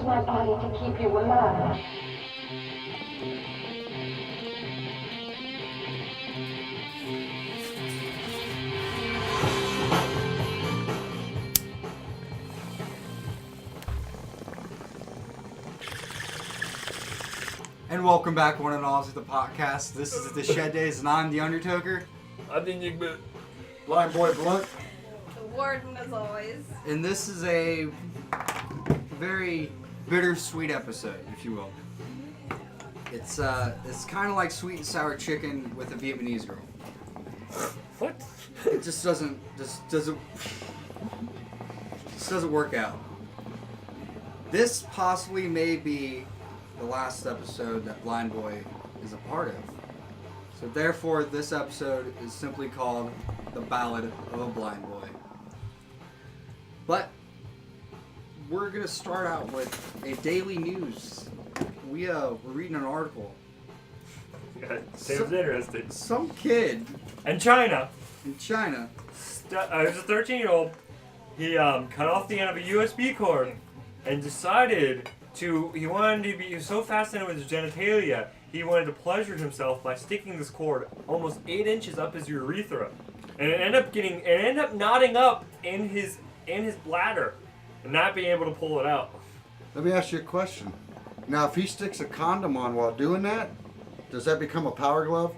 my body to keep you alive. And welcome back, one and all, to the podcast. This is the Shed Days, and I'm the Toker. I think you could. BlindBoy Blunt. The warden, as always. And this is a very bittersweet episode, if you will. It's kind of like sweet and sour chicken with a Vietnamese girl. What? It just doesn't work out. This possibly may be the last episode that BlindBoy is a part of. So therefore, this episode is simply called The Ballad of a Blind Boy. But we're gonna start out with a daily news. We're reading an article. Seems interesting. Some kid In China, in China. he was a 13-year-old. He cut off the end of a USB cord and decided he was so fascinated with his genitalia, he wanted to pleasure himself by sticking this cord almost 8 inches up his urethra, and it ended up knotting up in his bladder, and not being able to pull it out. Let me ask you a question. Now, if he sticks a condom on while doing that, does that become a power glove?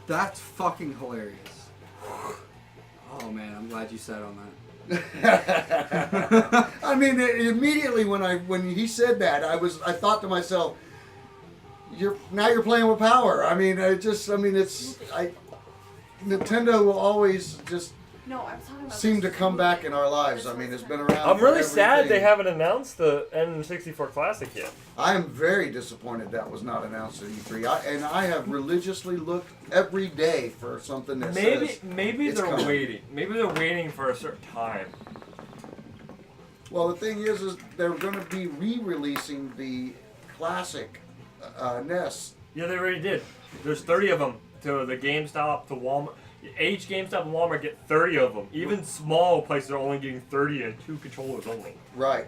That's fucking hilarious. Oh man, I'm glad you said on that. I mean, immediately when he said that, I thought to myself, you're playing with power. I mean, Nintendo will always just No, I was talking about seem to this. come back in our lives. I mean, it's been around. I'm for really sad everything. they haven't announced the N64 Classic yet. I am very disappointed that was not announced at E3. I have religiously looked every day for something that says Maybe it's they're coming. waiting. Maybe they're waiting for a certain time. Well, the thing is they're going to be re-releasing the classic NES. Yeah, they already did. There's 30 of them. To the GameStop, to Walmart. Each GameStop and Walmart get 30 of them. Even small places are only getting 30 and 2 controllers only. Right.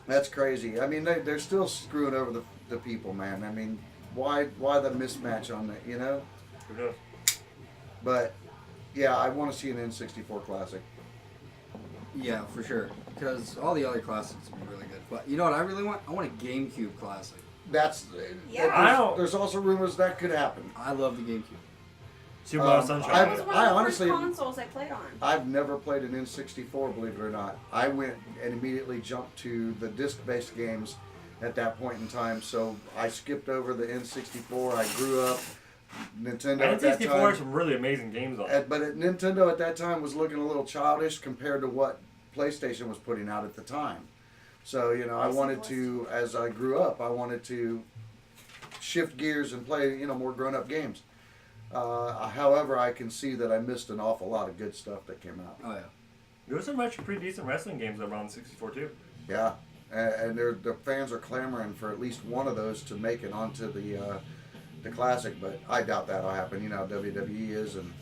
That's crazy. I mean, they're still screwing over the people, man. I mean, why the mismatch on that, you know? Who knows? But, yeah, I want to see an N64 classic. Yeah, for sure. Because all the other classics would be really good. But you know what I really want? I want a GameCube classic. That's Yeah. there's also rumors that could happen. I love the GameCube. Super Mario Sunshine. That was one I of the honestly- first consoles I played on. I've never played an N64, believe it or not. I went and immediately jumped to the disc-based games at that point in time, so I skipped over the N64. I grew up Nintendo at that N64 time. has some really amazing games on it. But Nintendo at that time was looking a little childish compared to what PlayStation was putting out at the time. So, you know, I wanted to, as I grew up, I wanted to shift gears and play, you know, more grown-up games. However, I can see that I missed an awful lot of good stuff that came out. Oh yeah. There were some actually pretty decent wrestling games over on the 64 too. Yeah, and the fans are clamoring for at least one of those to make it onto the classic, but I doubt that'll happen. You know how WWE is, and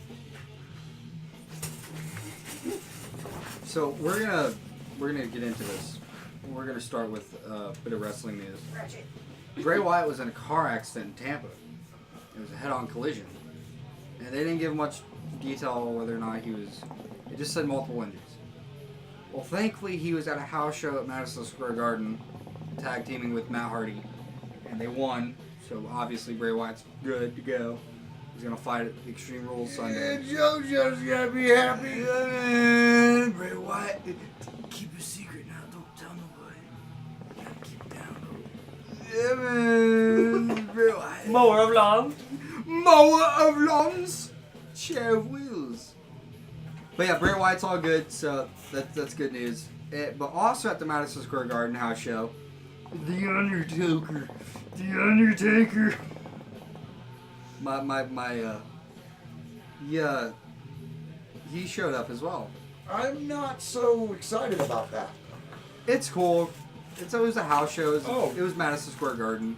So we're gonna get into this. We're gonna start with a bit of wrestling news. Ratchet. Bray Wyatt was in a car accident in Tampa. It was a head-on collision, and they didn't give much detail on whether or not he was. It just said multiple injuries. Well, thankfully, he was at a house show at Madison Square Garden, tag teaming with Matt Hardy, and they won. So obviously, Bray Wyatt's good to go. He's gonna fight at Extreme Rules Sunday. JoJo's gotta be happy. Yeah, Bray Wyatt, keep a secret now. Don't tell nobody. You gotta keep it down. Yeah, man. Bray Wyatt. Mower of Lawn. Mower of lawns, chair of wheels. But yeah, Bray Wyatt's all good, so that's good news. But also at the Madison Square Garden house show, The Undertaker. He showed up as well. I'm not so excited about that. It's cool. It was a house show. Oh. It was Madison Square Garden.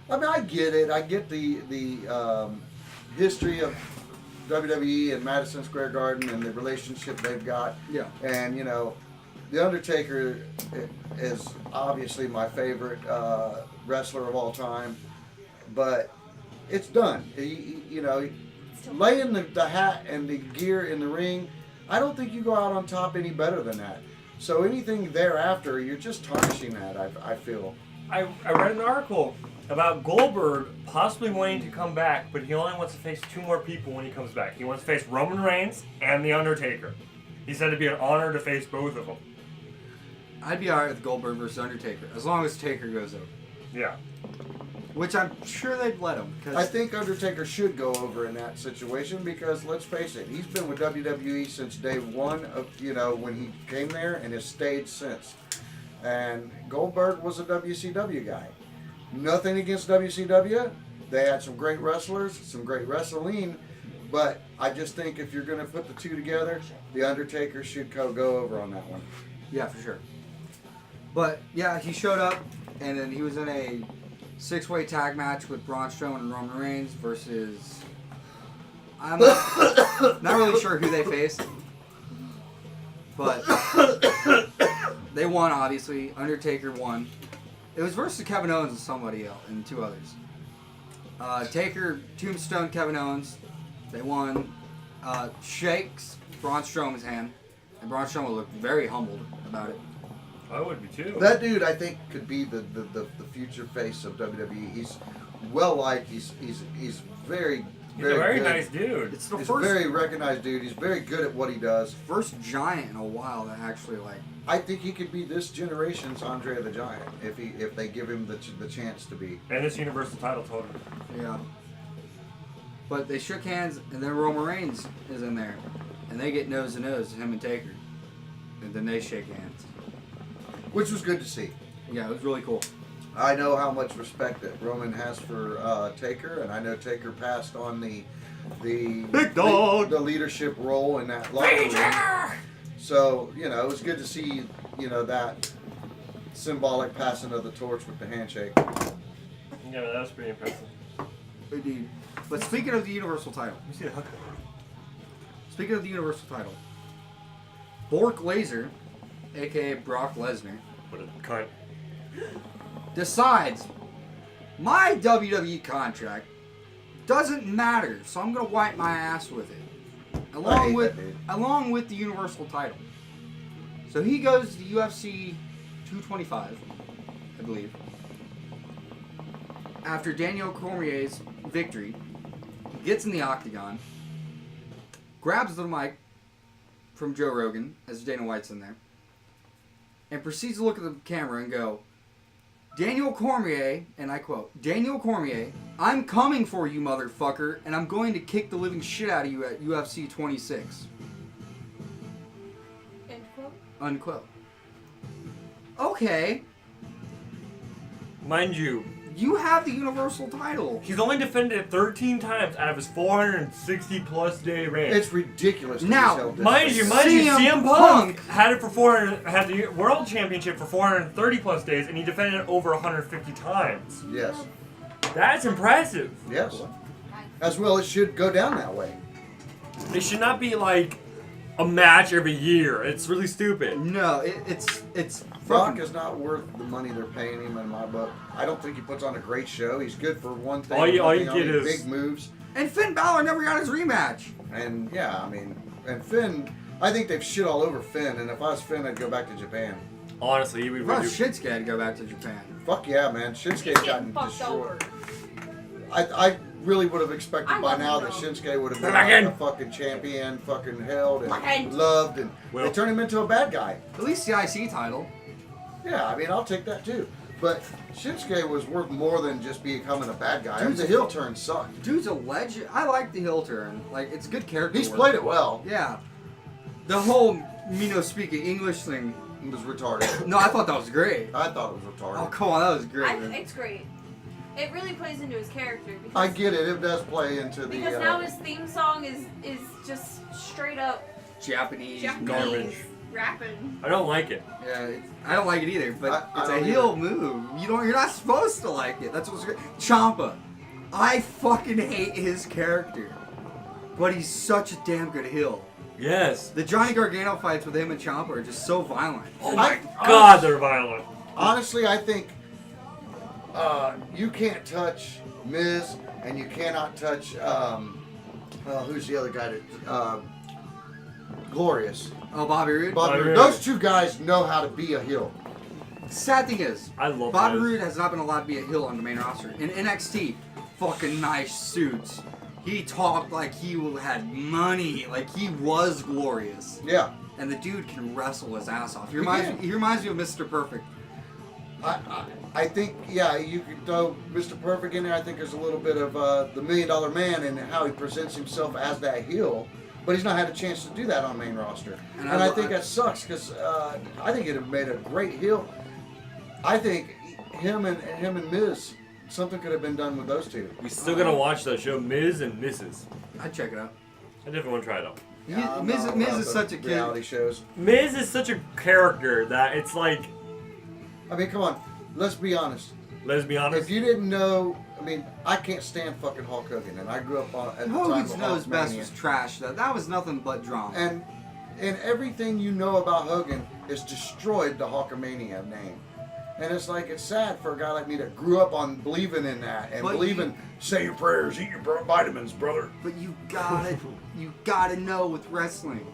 I mean, I get it. I get the history of WWE and Madison Square Garden and the relationship they've got. Yeah. And, you know, The Undertaker is obviously my favorite wrestler of all time, but it's done. You know, laying the hat and the gear in the ring, I don't think you go out on top any better than that. So anything thereafter, you're just tarnishing that, I feel. I read an article about Goldberg possibly wanting to come back, but he only wants to face 2 more people when he comes back. He wants to face Roman Reigns and The Undertaker. He said it'd be an honor to face both of them. I'd be alright with Goldberg versus Undertaker, as long as Taker goes over. Yeah. Which I'm sure they'd let him. I think Undertaker should go over in that situation because, let's face it, he's been with WWE since day one of, you know, when he came there and has stayed since. And Goldberg was a WCW guy. Nothing against WCW. They had some great wrestlers, some great wrestling, but I just think if you're going to put the two together, The Undertaker should go over on that one. Yeah, for sure. But, yeah, he showed up, and then he was in a 6-way tag match with Braun Strowman and Roman Reigns versus... I'm not really sure who they faced. But they won, obviously. Undertaker won. It was versus Kevin Owens and somebody else, and 2 others. Taker, Tombstone, Kevin Owens. They won. Shakes Braun Strowman's hand. And Braun Strowman looked very humbled about it. I would be too. That dude, I think, could be the future face of WWE. He's well liked. He's very He's a very good. nice dude. It's the He's first a very recognized dude. He's very good at what he does. first giant in a while that actually, like... I think he could be this generation's Andre the Giant if they give him the chance to be. And this Universal title told him. Yeah. But they shook hands, and then Roman Reigns is in there. And they get nose to nose, him and Taker. And then they shake hands. Which was good to see. Yeah, it was really cool. I know how much respect that Roman has for Taker, and I know Taker passed on the Big dog! the leadership role in that locker room. So, you know, it was good to see, you know, that symbolic passing of the torch with the handshake. Yeah, that was pretty impressive. Indeed. But speaking of the Universal title, You see the hook? speaking of the Universal title, Bork Laser, aka Brock Lesnar, What a cunt. decides my WWE contract doesn't matter, so I'm gonna wipe my ass with it. Along with the Universal title. So he goes to UFC 225, I believe. After Daniel Cormier's victory, gets in the octagon, grabs the mic from Joe Rogan, as Dana White's in there, and proceeds to look at the camera and go, Daniel Cormier, and I quote, Daniel Cormier, I'm coming for you, motherfucker, and I'm going to kick the living shit out of you at UFC 26. End quote. Unquote. Okay, Mind you, you have the Universal title. he's only defended it 13 times out of his 460 plus day reign. It's ridiculous. that Now, he's held this Mind way. you, CM CM Punk had it for 400, had the World Championship for 430 plus days, and he defended it over 150 times. Yes. That's impressive. Yes. As well, it should go down that way. It should not be like a match every year. It's really stupid. No, it's Brock fucking- is not worth the money they're paying him in my book. I don't think he puts on a great show. He's good for one thing. All you only get is- big moves. And Finn Balor never got his rematch. And yeah, I mean, and Finn, I think they've shit all over Finn. And if I was Finn, I'd go back to Japan. Honestly, we If would I do. was Shinsuke, I'd go back to Japan. Fuck yeah, man. He's Shinsuke's getting gotten fucked destroyed. over. I really would have expected I by love now him, that though. Shinsuke would have been Fucking- like a fucking champion, fucking held and Fucking- loved, and Well- they turned him into a bad guy. At least the IC title. Yeah, I mean, I'll take that too. But Shinsuke was worth more than just becoming a bad guy. Dude's The heel turn sucked. Dude's a legend. I like the heel turn. Like, it's good character He's work. played it well. Yeah. The whole Mino speaking English thing. It was retarded. No, I thought that was great. I thought it was retarded. Oh, come on, that was great. man. It's great. It really plays into his character because, I get it. It does play into the. because now his theme song is just straight up Japanese. Japanese Garbage. rapping. I don't like it. Yeah, I don't like it either, but I it's a don't heel move. You're not supposed to like it. That's what's great. Ciampa. I fucking hate his character. But he's such a damn good heel. Yes. The Johnny Gargano fights with him and Ciampa are just so violent. Oh my God, they're violent. Honestly, I think you can't touch Miz, and you cannot touch who's the other guy that Glorious. Oh, Bobby Roode? Bobby Roode. Roode. Those two guys know how to be a heel. Sad thing is, I love Bobby Miz. Roode has not been allowed to be a heel on the main roster. In NXT, fucking nice suits. He talked like he had money, like he was glorious. Yeah. And the dude can wrestle his ass off. He can. reminds me of Mr. Perfect. I think, yeah, you could throw Mr. Perfect in there. I think there's a little bit of the $1 Million Man and how he presents himself as that heel. But he's not had a chance to do that on main roster. And I think that sucks because I think it would have made a great heel. I think him and Miz, something could have been done with those two. We still gonna watch that show, Miz and Mrs. I'd check it out. I definitely want to try it out. I'm Miz not is about such the a kid. reality shows. Miz is such a character that it's like, I mean, come on, let's be honest. let's be honest. If you didn't know, I mean, I can't stand fucking Hulk Hogan, and I grew up at the time Hogan's of Nose Best Hulkmania. was trash, though. That was nothing but drama. And everything you know about Hogan has destroyed the Hulkamania name. And it's like, it's sad for a guy like me that grew up on believing in that and But believing, say your prayers, eat your vitamins, brother. But you gotta know with wrestling,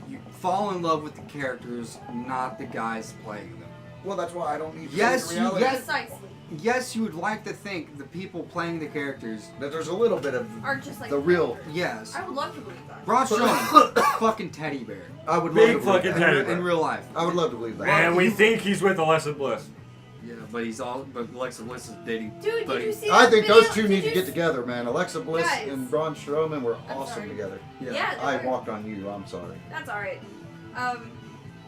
you fall in love with the characters, not the guys playing them. Well, that's why I don't need Yes, to reality. Precisely. Yes, you would like to think the people playing the characters. That there's a little bit of Are just like the real. Yes. I would love to believe that. Braun Strowman, fucking teddy bear. I would Big love to believe fucking that. teddy bear. In real life. I would love to believe that. And we think he's with Alexa Bliss. Yeah, but Alexa Bliss is dating. Dude, but did you see I that think video? those two Did need to you get s- together, man. Alexa Bliss Guys. and Braun Strowman were I'm awesome sorry. together. Yeah, I they were. walked on you. I'm sorry. That's alright.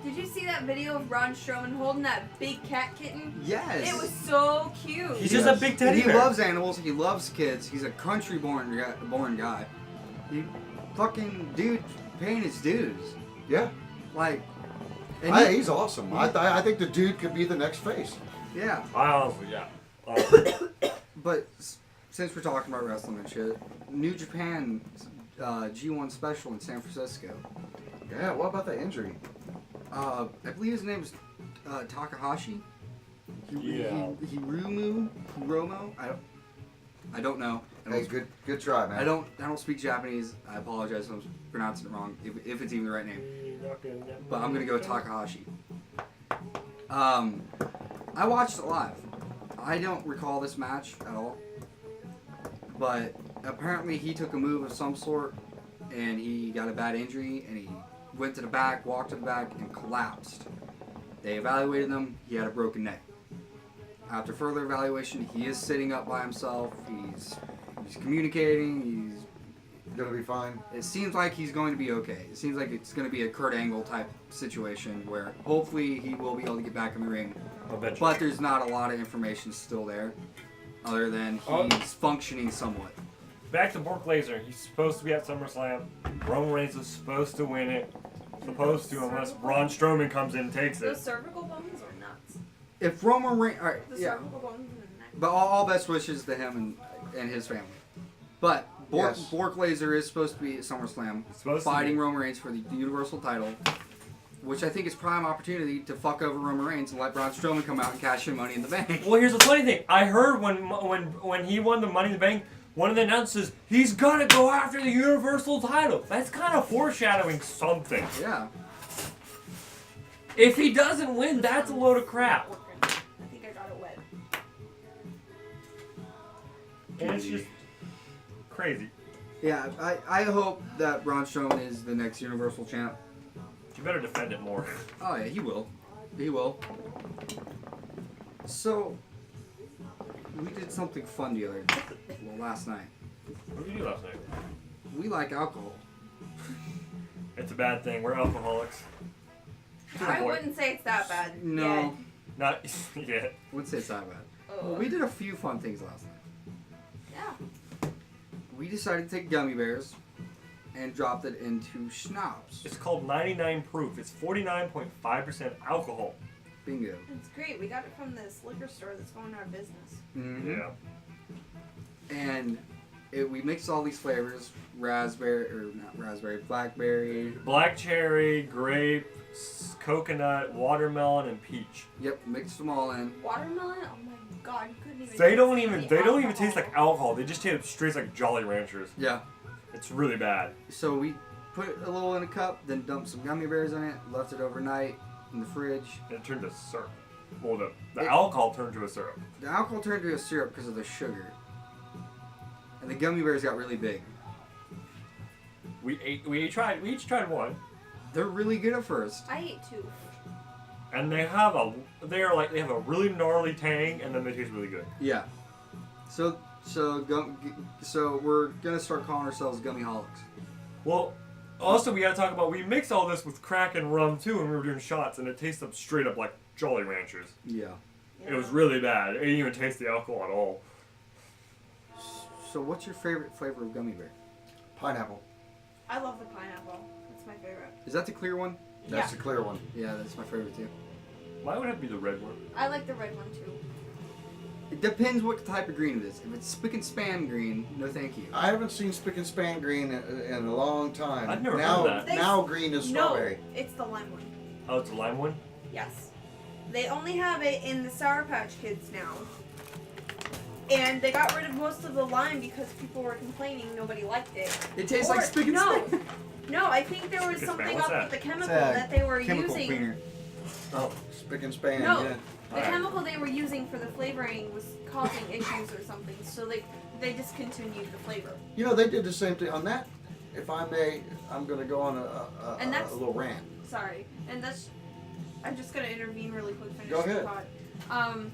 Did you see that video of Braun Strowman holding that big cat kitten? Yes. It was so cute. He's just a big teddy He bear. loves animals. He loves kids. He's a country-born guy. He fucking dude paying his dues. Yeah. Like, and He's awesome. I think the dude could be the next face. yeah. I honestly, yeah. But since we're talking about wrestling and shit, New Japan G1 special in San Francisco. Yeah, what about that injury? I believe his name is Takahashi. Yeah. Hiromo. I don't know. Hey, good try, man. I don't speak Japanese. I apologize if I'm pronouncing it wrong, if it's even the right name. But I'm gonna go with Takahashi. I watched it live. I don't recall this match at all. But apparently he took a move of some sort and he got a bad injury and he went to the back, walked to the back, and collapsed. They evaluated him. He had a broken neck. After further evaluation, he is sitting up by himself. He's communicating. Gonna be fine. It seems like he's going to be okay. It seems like it's going to be a Kurt Angle type situation where hopefully he will be able to get back in the ring. Eventually. But there's not a lot of information still there, other than he's functioning somewhat. Back to Brock Lesnar. He's supposed to be at SummerSlam. Roman Reigns was supposed to win it. Supposed to, unless Braun Strowman comes in and takes Those it. cervical bones are nuts. If Roman Reigns, all right, The yeah, cervical bones in the neck. but all best wishes to him and his family. But Bork Yes. Lesnar is supposed to be at SummerSlam, Supposed to fighting be. Roman Reigns for the Universal title, which I think is prime opportunity to fuck over Roman Reigns and let Braun Strowman come out and cash in Money in the Bank. Well, here's the funny thing. I heard when he won the Money in the Bank, one of the announcers, he's gonna go after the Universal title. That's kind of foreshadowing something. Yeah. If he doesn't win, that's a load of crap. I think I got it wet. And it's just crazy. Yeah, I hope that Braun Strowman is the next Universal champ. You better defend it more. Oh yeah, he will. He will. So, we did something fun last night. What did you do last night? We like alcohol. It's a bad thing. We're alcoholics. I wouldn't say it's that bad. No, Not yet. wouldn't say it's that bad. Yet. Well, we did a few fun things last night. Yeah. We decided to take gummy bears and dropped it into schnapps. It's called 99 proof. It's 49.5% alcohol. Bingo. It's great. We got it from this liquor store that's going out of business. Mm-hmm. Yeah. And we mixed all these flavors: blackberry. Black cherry, grape, coconut, watermelon, and peach. Yep, mixed them all in. Watermelon? Oh my god, you couldn't even. They don't taste even taste like alcohol. They just taste straight like Jolly Ranchers. Yeah. It's really bad. So we put a little in a cup, then dumped some gummy bears in it, left it overnight in the fridge. It turned to syrup. Well, the alcohol turned to a syrup. The alcohol turned to a syrup because of the sugar. And the gummy bears got really big. We each tried one, They're really good at first. I ate 2. and they have a really gnarly tang, and then they taste really good. Yeah. So we're gonna start calling ourselves gummy holics. Well, also we gotta talk about we mixed all this with crack and rum too, and we were doing shots, and it tasted straight up like Jolly Ranchers. Yeah. It was really bad. It didn't even taste the alcohol at all. So what's your favorite flavor of gummy bear? Pineapple. I love the pineapple. That's my favorite. Is that the clear one? That's the clear one. Yeah, that's my favorite too. Why would it be the red one? I like the red one too. It depends what type of green it is. If it's spick and span green, no thank you. I haven't seen spick and span green in a long time. I've never now, heard of that. Now green is strawberry. No, it's the lime one. Oh, it's a lime one? Yes. They only have it in the Sour Patch Kids now. And they got rid of most of the lime because people were complaining nobody liked it. It tastes like spick and span. No, I think there was Spick and span, something what's up that? with the chemical It's a that they were chemical using. cleaner. Oh. Spick and span, No, yeah. the Alright. chemical they were using for the flavoring was causing issues or something, so they discontinued the flavor. You know, they did the same thing on that. If I may, I'm going to go on And a that's- little rant. Sorry, and that's. I'm just gonna intervene really quick. Finish Go the ahead. thought.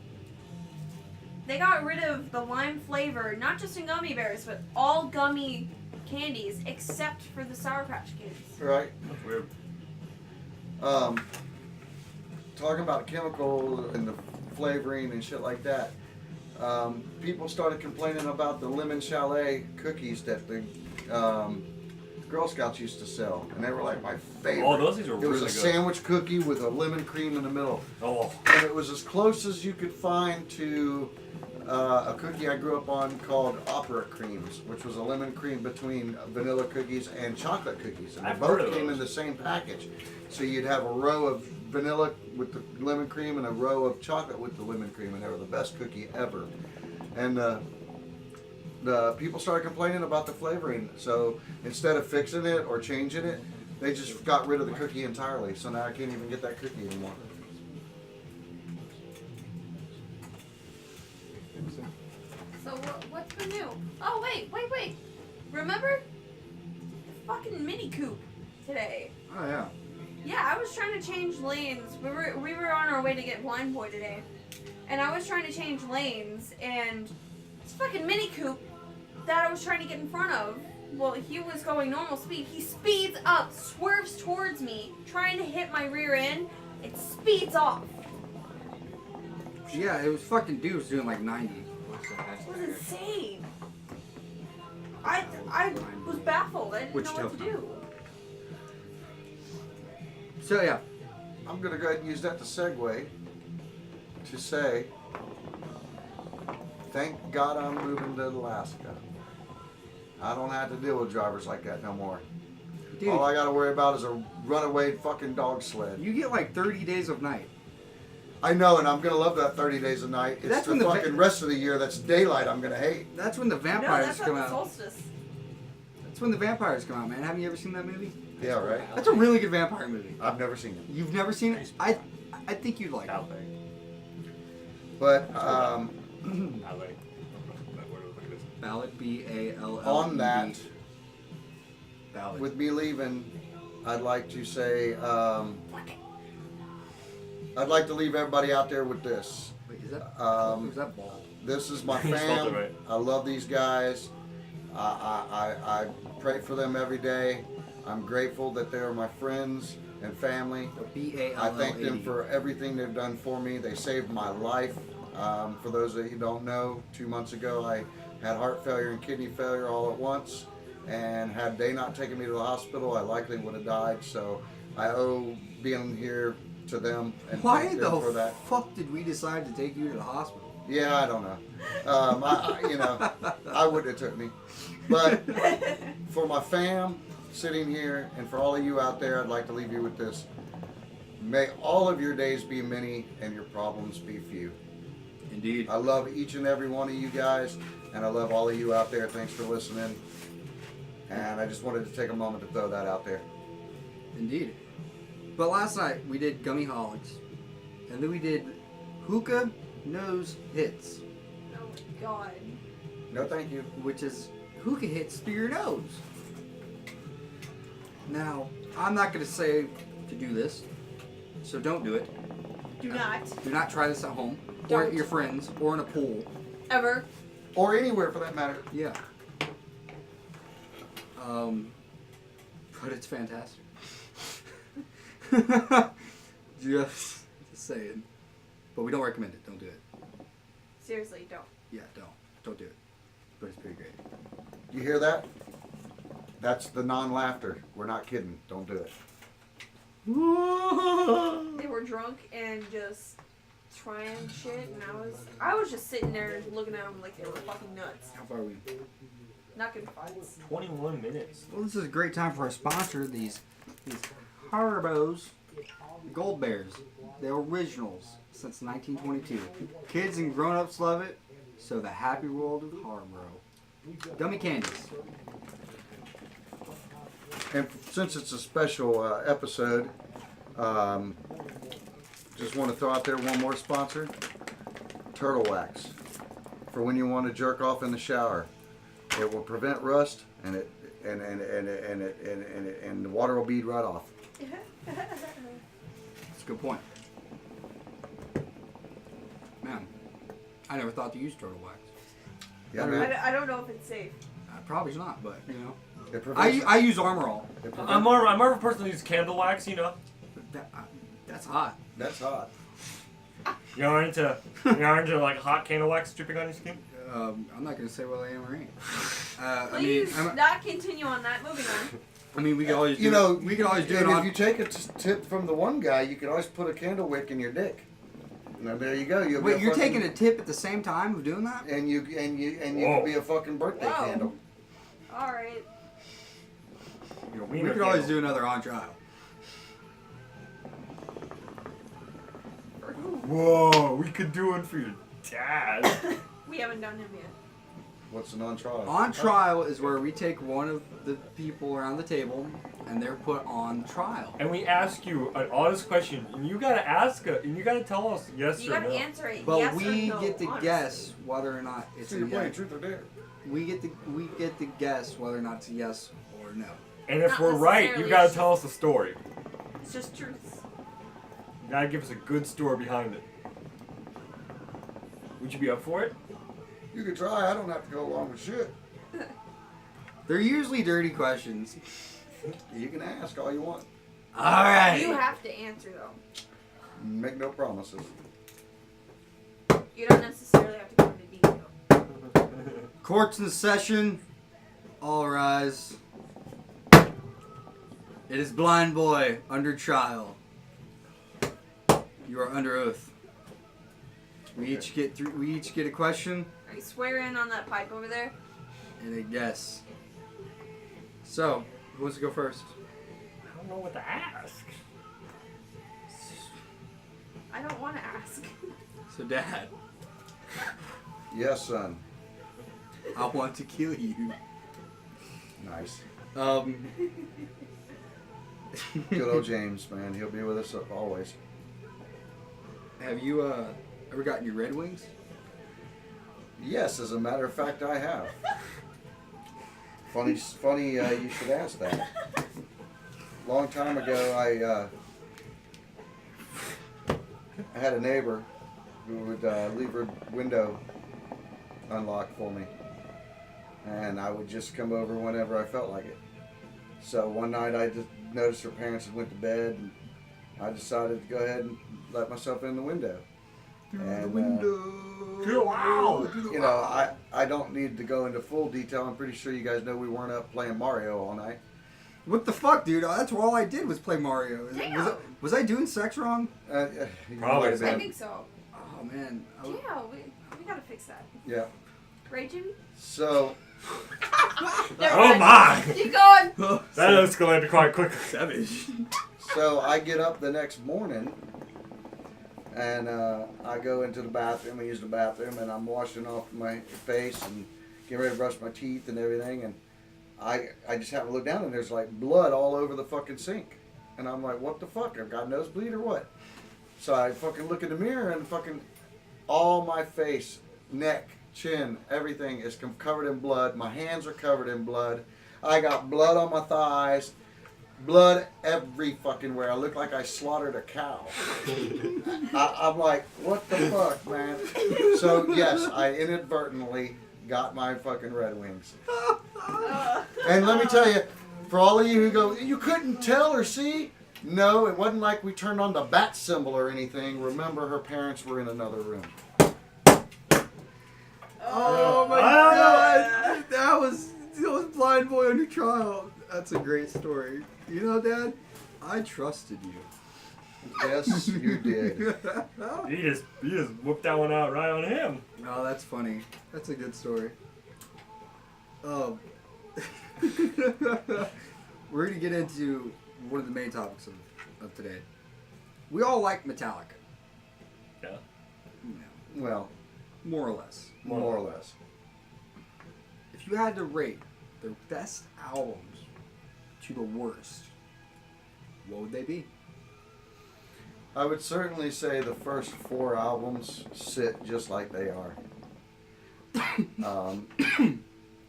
They got rid of the lime flavor, not just in gummy bears, but all gummy candies except for the Sour Patch Kids. Right? That's weird. Talking about chemical and the flavoring and shit like that. People started complaining about the lemon chalet cookies that the Girl Scouts used to sell, and they were like my favorite. Oh, those things were It was really a good. sandwich cookie with a lemon cream in the middle, Oh. and it was as close as you could find to a cookie I grew up on called Opera Creams, which was a lemon cream between vanilla cookies and chocolate cookies, and they I've heard of both came those. in the same package. So you'd have a row of vanilla with the lemon cream and a row of chocolate with the lemon cream, and they were the best cookie ever. And the people started complaining about the flavoring, so instead of fixing it or changing it, they just got rid of the cookie entirely. So now I can't even get that cookie anymore. So what's been new? Oh wait. Remember the fucking Mini Coupe today? Oh yeah. Yeah, I was trying to change lanes. We were on our way to get BlindBoy today, and I was trying to change lanes, and this fucking Mini Coupe that I was trying to get in front of, well, he was going normal speed. He speeds up, swerves towards me, trying to hit my rear end. It speeds off. Yeah, it was fucking dude was doing like 90. It was insane. I was baffled. I didn't Which know what to token? do. So yeah. I'm gonna go ahead and use that to segue to say, thank God I'm moving to Alaska. I don't have to deal with drivers like that no more. Dude, All I gotta worry about is a runaway fucking dog sled. you get like 30 days of night. I know, and I'm gonna love that 30 days a night. It's That's the when the fucking rest of the year that's daylight I'm gonna hate. That's when the No, vampires that's come not the out. solstice. That's when the vampires come out, man. Haven't you ever seen that movie? Yeah, right? That's a really good vampire movie. I've never seen it. You've never seen it? I think you'd like it. Out there. But Out there. Look at this. Ballad, B-A-L-L. on that, Ballad. with me leaving, I'd like to say, I'd like to leave everybody out there with this. Wait, is that? Um, is that bald? This is my You spelled it fam. right. I love these guys. I pray for them every day. I'm grateful that they're my friends and family. B-A-L-L. I thank them for everything they've done for me. They saved my life. For those of you who don't know, 2 months ago I had heart failure and kidney failure all at once. And had they not taken me to the hospital, I likely would have died. So I owe being here to them and Why thank them for the that. fuck did we decide to take you to the hospital? Yeah, I don't know. I wouldn't have took me. But for my fam sitting here and for all of you out there, I'd like to leave you with this. May all of your days be many and your problems be few. Indeed. I love each and every one of you guys, and I love all of you out there. Thanks for listening. And I just wanted to take a moment to throw that out there. Indeed. But last night we did Gummy Holics, and then we did Hookah Nose Hits, Oh my god. No, thank you. which is hookah hits through your nose. Now, I'm not going to say to do this, so don't do it. Do not. Do not try this at home, or at Don't. your friends, or in a pool. Ever. Or anywhere for that matter. Yeah. But it's fantastic. Just saying. But we don't recommend it. Don't do it. Seriously, don't. Yeah, don't do it. But it's pretty great. You hear that? That's the non-laughter. We're not kidding. Don't do it. They were drunk and just trying shit, and I was just sitting there looking at them like they were fucking nuts. How far are we? Not good fights. 21 minutes. Well, this is a great time for our sponsor, these Haribo's Gold Bears. They're originals since 1922. Kids and grown-ups love it, so the happy world of Haribo. Gummy candies. And since it's a special episode, just want to throw out there one more sponsor. Turtle Wax. For when you want to jerk off in the shower. It will prevent rust and the water will bead right off. That's a good point. Man, I never thought to use turtle wax. Yeah, man. I don't know if it's safe. Probably not, but you know. It prevents, I use Armor All. it prevents- I'm more of a person who uses candle wax, you know. That's hot. That's hot. You're into like hot candle wax dripping on your skin. I'm not gonna say whether I am or ain't. Please not continue on that. Moving on. We could always do You know, we could always do it and on. if you take a tip from the one guy, you can always put a candle wick in your dick. Now there you go. You'll be Wait, a you're fucking- taking a tip at the same time of doing that? and you Whoa. could be a fucking birthday Whoa. candle. All right. Your We wiener could always candle. do another on trial. Whoa, we could do one for your dad. We haven't done him yet. What's an on trial? On trial is where we take one of the people around the table and they're put on trial. And we ask you an honest question, and you gotta ask it, and you gotta tell us yes You or gotta no. answer it. But yes we or no, get to honestly. guess whether or not it's So a you're playing yes. truth or dare. We get to guess whether or not it's a yes or no. And if Not we're right, you necessarily, gotta it's tell us the story. It's just truths. You gotta give us a good story behind it. Would you be up for it? You can try. I don't have to go along with shit. They're usually dirty questions. You can ask all you want. All right. You have to answer though. Make no promises. You don't necessarily have to go into detail. Court's in session. All rise. It is BlindBoy under trial. You are under oath. We each get a question Are you swearing on that pipe over there? and a guess. So, who wants to go first? I don't know what to ask. I don't want to ask. So, Dad, Yes, son. I want to kill you. Nice. Um, Good old James, man. He'll be with us always. have you ever gotten your Red Wings? Yes, as a matter of fact, I have. Funny. You should ask that. Long time ago, I had a neighbor who would leave her window unlocked for me, and I would just come over whenever I felt like it. So one night, I just noticed her parents had went to bed, and I decided to go ahead and let myself in the window. And, Wow! you know, I don't need to go into full detail. I'm pretty sure you guys know we weren't up playing Mario all night. What the fuck, dude? That's all I did was play Mario. Damn. Was I doing sex wrong? You Probably. might have I been. think so. Oh man. Yeah, We gotta fix that. Yeah. Right, Jimmy? So, Oh my! Keep going. That escalated quite quickly. Savage. so I get up the next morning, and I go into the bathroom. I use the bathroom, and I'm washing off my face and getting ready to brush my teeth and everything. And I just happen to look down, and there's like blood all over the fucking sink. And I'm like, what the fuck? I've got nosebleed or what? So I fucking look in the mirror, and fucking all my face, neck, chin, everything is covered in blood. My hands are covered in blood. I got blood on my thighs. Blood every fucking where. I look like I slaughtered a cow. I'm like, what the fuck, man? So, yes, I inadvertently got my fucking Red Wings. And let me tell you, for all of you who go, you couldn't tell or see? No, it wasn't like we turned on the bat symbol or anything. Remember, her parents were in another room. Oh my god! That was Blind Boy on your trial. That's a great story. You know, Dad, I trusted you. Yes, you did. You just whooped that one out right on him. Oh, that's funny. That's a good story. We're going to get into one of the main topics of today. We all like Metallica. Yeah. Well, More or less. more or less. If you had to rate their best albums to the worst, what would they be? I would certainly say the first 4 albums sit just like they are.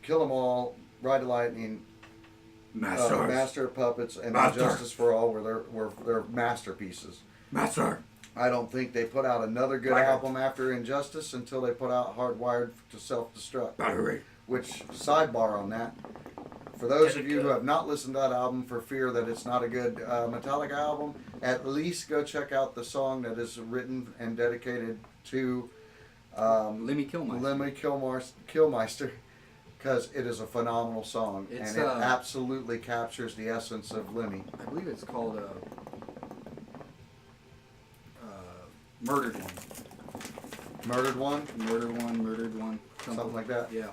Kill 'Em All, Ride the Lightning, Master of Puppets, and Justice for All were their masterpieces. Master. I don't think they put out another good album after Injustice until they put out Hardwired to Self-Destruct. Battery. Which, sidebar on that, for those of you who have not listened to that album for fear that it's not a good Metallica album, at least go check out the song that is written and dedicated to Lemmy Kilmister. Kilmister, because it is a phenomenal song, It's, and it absolutely captures the essence of Lemmy. I believe it's called Murdered One. Murdered One? Murdered One. Something like that? Yeah.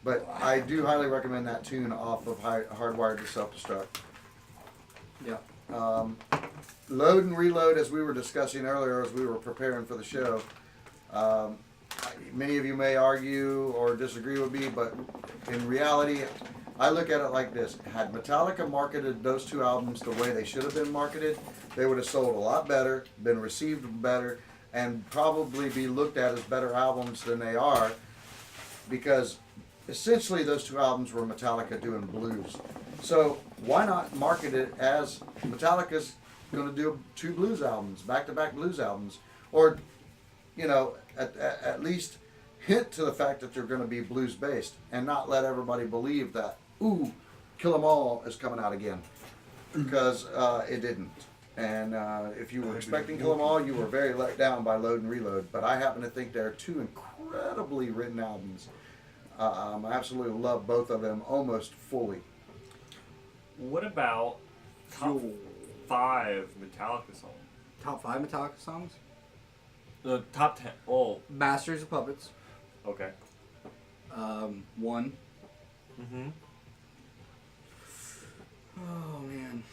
But I do highly recommend that tune off of Hardwired to Self-Destruct. Yeah. Load and Reload, as we were discussing earlier as we were preparing for the show, many of you may argue or disagree with me, but in reality, I look at it like this. Had Metallica marketed those 2 albums the way they should have been marketed, they would have sold a lot better, been received better, and probably be looked at as better albums than they are, because essentially those 2 albums were Metallica doing blues. So why not market it as Metallica's going to do 2 blues albums, back-to-back blues albums, or, you know, at least hint to the fact that they're going to be blues-based, and not let everybody believe that, ooh, Kill 'Em All is coming out again, because it didn't. And if you were expecting Kill 'Em All, you were very let down by Load and Reload. But I happen to think they're 2 incredibly written albums. I absolutely love both of them almost fully. What about top 5 Metallica songs? Top 5 Metallica songs? The top 10. Oh, Masters of Puppets. okay. 1. Mm-hmm. Oh, man.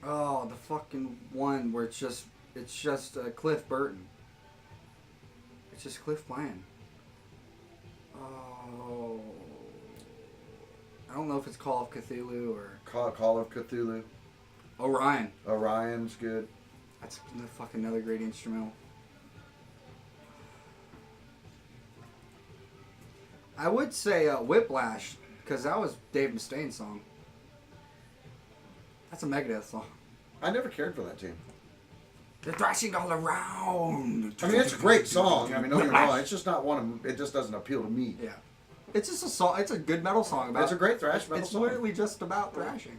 Oh, the fucking one where it's just Cliff Burton. It's just Cliff playing. Oh, I don't know if it's Call of Cthulhu or Call of Cthulhu. Orion. Orion's good. That's fucking another great instrumental. I would say Whiplash, because that was Dave Mustaine's song. That's a Megadeth song. I never cared for that team. They're thrashing all around. I mean, it's a great song. I mean, don't get me wrong. It's just not one of them. It just doesn't appeal to me. Yeah. It's just a song. It's a good metal song. It's a great thrash metal It's song. literally just about thrashing.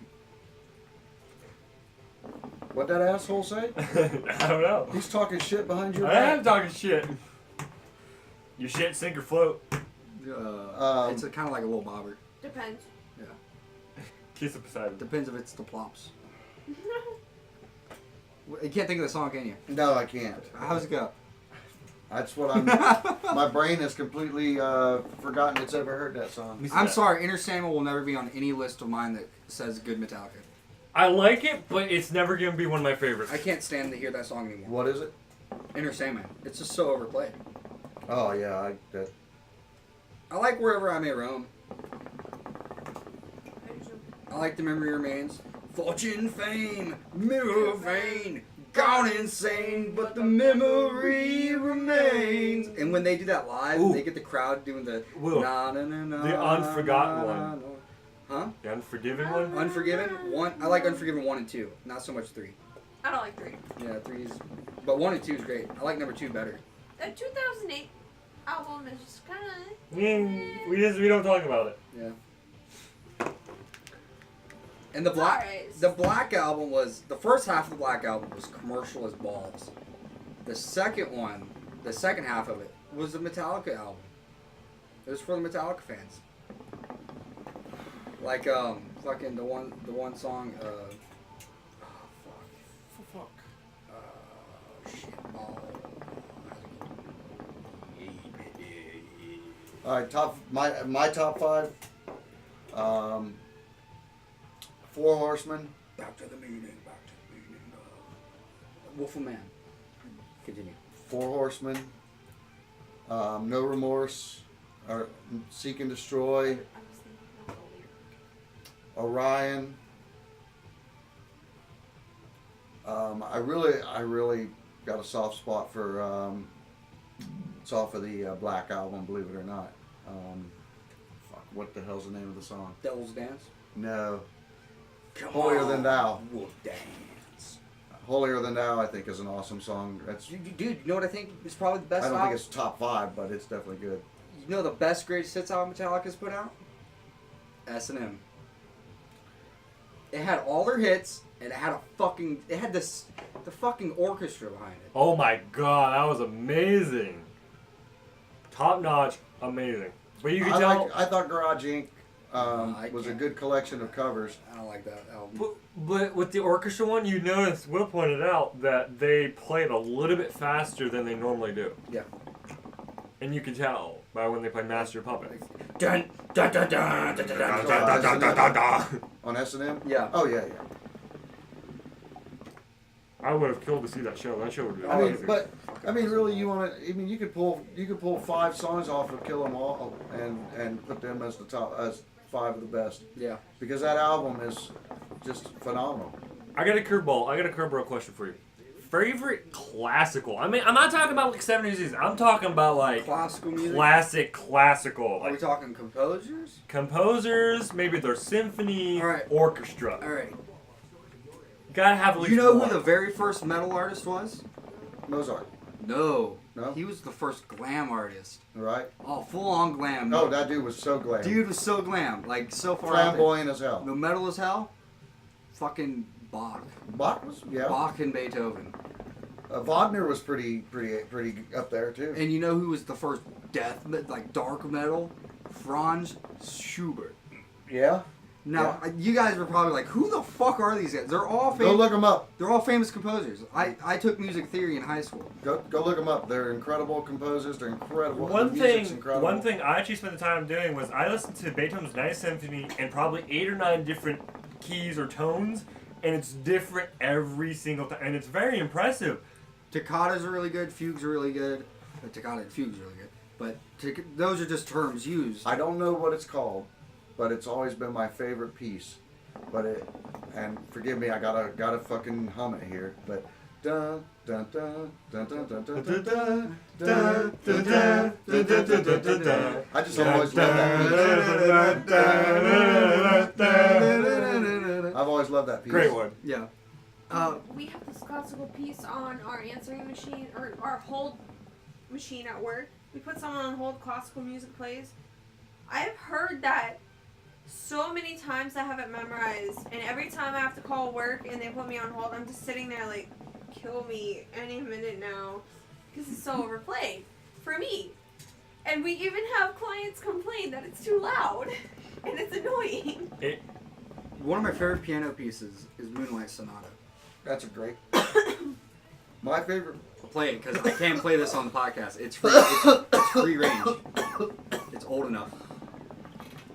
What'd that asshole say? I don't know. He's talking shit behind your I back. am talking shit. You shit, sink, or float. It's kind of like a little bobber. Depends. Yeah. Kiss of Poseidon. Depends if it's the plops. You can't think of the song, can you? No, I can't. How's it go? That's what I'm. My brain has completely forgotten it's ever heard that song. I'm sorry, Inner Samuel will never be on any list of mine that says good Metallica. I like it, but it's never gonna be one of my favorites. I can't stand to hear that song anymore. What is it? Inner Samuel. It's just so overplayed. Oh yeah, I like Wherever I May Roam. I like The Memory Remains. Fortune, fame, mirror vein, gone insane, but the memory remains. And when they do that live, Ooh. they get the crowd doing the Will. na na na na. The Unforgotten na, one. na. Huh? The Unforgiven one? Unforgiven? I like Unforgiven 1 and 2. Not so much 3. I don't like 3. Yeah, 3 is... But 1 and 2 is great. I like number 2 better. The 2008 album is just kind of... We don't talk about it. Yeah. And the Black... Alright. The Black album was... The first half of the Black album was commercial as balls. The second one, the second half of it, was the Metallica album. It was for the Metallica fans. Like, fucking the one song, Fuck. shit. All right, my top 5. 4 Horsemen. Back to the meaning. Wolf of Man. Continue. 4 Horsemen. No Remorse. Or Seek and Destroy. Orion. I really got a soft spot for. It's off of the Black album, believe it or not. Fuck, what the hell's the name of the song? Devil's Dance. No. Come Holier on, Than Thou. Wolf Dance. Holier Than Thou, I think, is an awesome song. That's. Dude, you know what I think is probably the best I don't album? think it's top 5, but it's definitely good. You know the best greatest hits album Metallica's put out? S&M. It had all their hits, and it had the fucking orchestra behind it. Oh my god, that was amazing. Top notch, amazing. But you can tell. I thought Garage Inc. I was a can't. good collection of covers. I don't like that album. But with the orchestra one, you notice, Will pointed out that they played a little bit faster than they normally do. Yeah. And you can tell by when they play Master of Puppets. Dun, dun, dun, dun, dun, dun, dun, dun. On S&M? Yeah. Oh, yeah. I would have killed to see that show. That show would be I mean, amazing. but really, you could pull 5 songs off of Kill 'Em All and put them as the top as 5 of the best, Yeah. because that album is just phenomenal. I got a curveball question for you. Favorite classical? I mean, I'm not talking about like 70s. I'm talking about like Classical music? classical. Are we Like talking composers? composers, maybe their symphony, All right. orchestra. Alright. Gotta have at least You know one. who the very first metal artist was? Mozart, No. No? He was the first glam artist. right? Oh, full on glam. Oh, that dude was so glam. Dude was so glam. Like, so far out there. Flamboyant as hell. No metal as hell? Fucking Bach. Bach was, yeah. Bach and Beethoven. Wagner was pretty up there too. And you know who was the first dark metal? Franz Schubert. Yeah. Now, you guys were probably like, who the fuck are these guys? They're all Go famous. look them up. They're all famous composers. I took music theory in high school. Go look them up. They're incredible composers. They're incredible. One The music's thing incredible. I actually spent the time doing was I listened to Beethoven's Ninth Symphony in probably 8 or 9 different keys or tones, and it's different every single time, and it's very impressive. Toccatas are really good. Fugues are really good. Toccata and fugues are really good. But those are just terms used. I don't know what it's called, but it's always been my favorite piece. And forgive me, I gotta fucking hum it here. But dun dun dun dun dun dun dun dun dun dun dun dun dun. I just always love that piece. I've always loved that piece. Great one. Yeah. We have this classical piece on our answering machine, or our hold machine at work. We put someone on hold, classical music plays. I've heard that so many times I have it memorized, and every time I have to call work and they put me on hold, I'm just sitting there like, kill me any minute now, because it's so overplayed for me. And we even have clients complain that it's too loud, and it's annoying. One of my favorite piano pieces is Moonlight Sonata. That's a great. My favorite. I'll play it because I can't play this on the podcast. It's free. It's free range. It's old enough.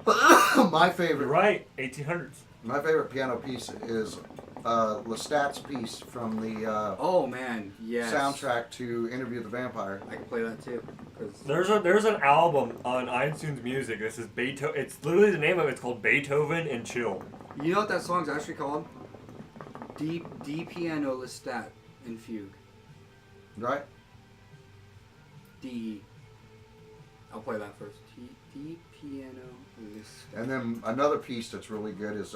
My You're favorite. right, 1800s. My favorite piano piece is Lestat's piece from the Oh man, yes. soundtrack to Interview with the Vampire. I can play that too. 'Cause There's an album on iTunes Music. This is Beethoven. It's literally the name of it. It's called Beethoven and Chill. you know what that song's actually called? D piano Lestat in fugue. Right? D. I'll play that first. D piano Lestat. And then another piece that's really good is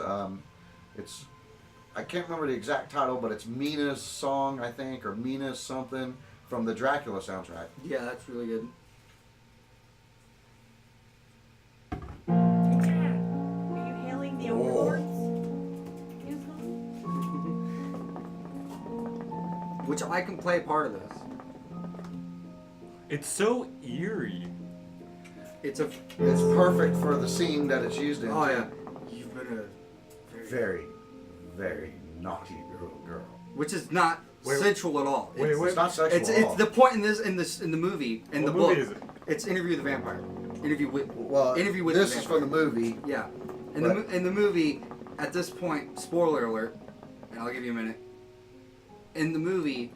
it's I can't remember the exact title, but it's Mina's song, I think, or Mina's something from the Dracula soundtrack. Yeah, that's really good. Are you hailing the awards? Which I can play part of this. It's so eerie. It's a. It's perfect for the scene that it's used in. Oh too. yeah. You've been a. Very, very naughty little girl. Which is not Wait, sensual at all. wait, It's, wait. It's not sexual it's at all. the point in the movie in What the movie book. is it? It's Interview with the Vampire. Interview with. Well, Interview with this the is Vampire. from the movie. Yeah. But- In the movie, at this point, spoiler alert, and I'll give you a minute. In the movie,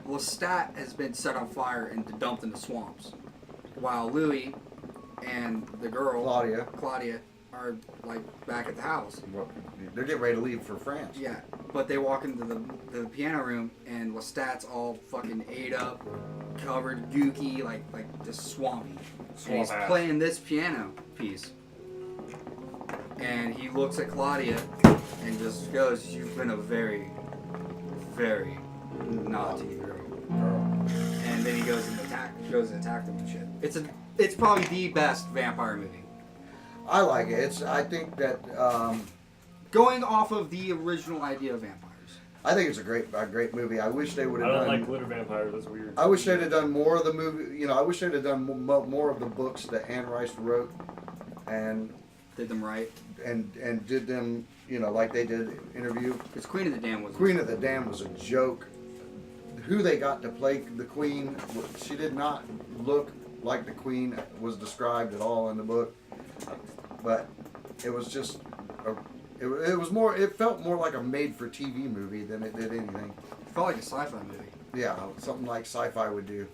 Lestat has been set on fire and dumped in the swamps, while Louis and the girl Claudia are like back at the house. Well, they're getting ready to leave for France. Yeah, but they walk into the piano room and Lestat's all fucking ate up, covered, gooky, like just swampy. And he's Swamp ass. playing this piano piece. And he looks at Claudia and just goes, "You've been a very, very naughty girl." And then he goes and attack them and shit. It's probably the best vampire movie. I like it. I think that Going off of the original idea of vampires. I think it's a great movie. I wish they would I have don't done. like glitter vampires. That's weird. I wish they'd have done more of the movie. You know, I wish they'd have done more of the books that Anne Rice wrote, and Did them right. did them. You know, like they did Interview. Because Queen of the Dam was. Queen of the Dam was a joke. Who they got to play the Queen, she did not look like the Queen was described at all in the book. But it was just, it was more. It felt more like a made-for-TV movie than it did anything. It felt like a sci-fi movie. Yeah, something like sci-fi would do.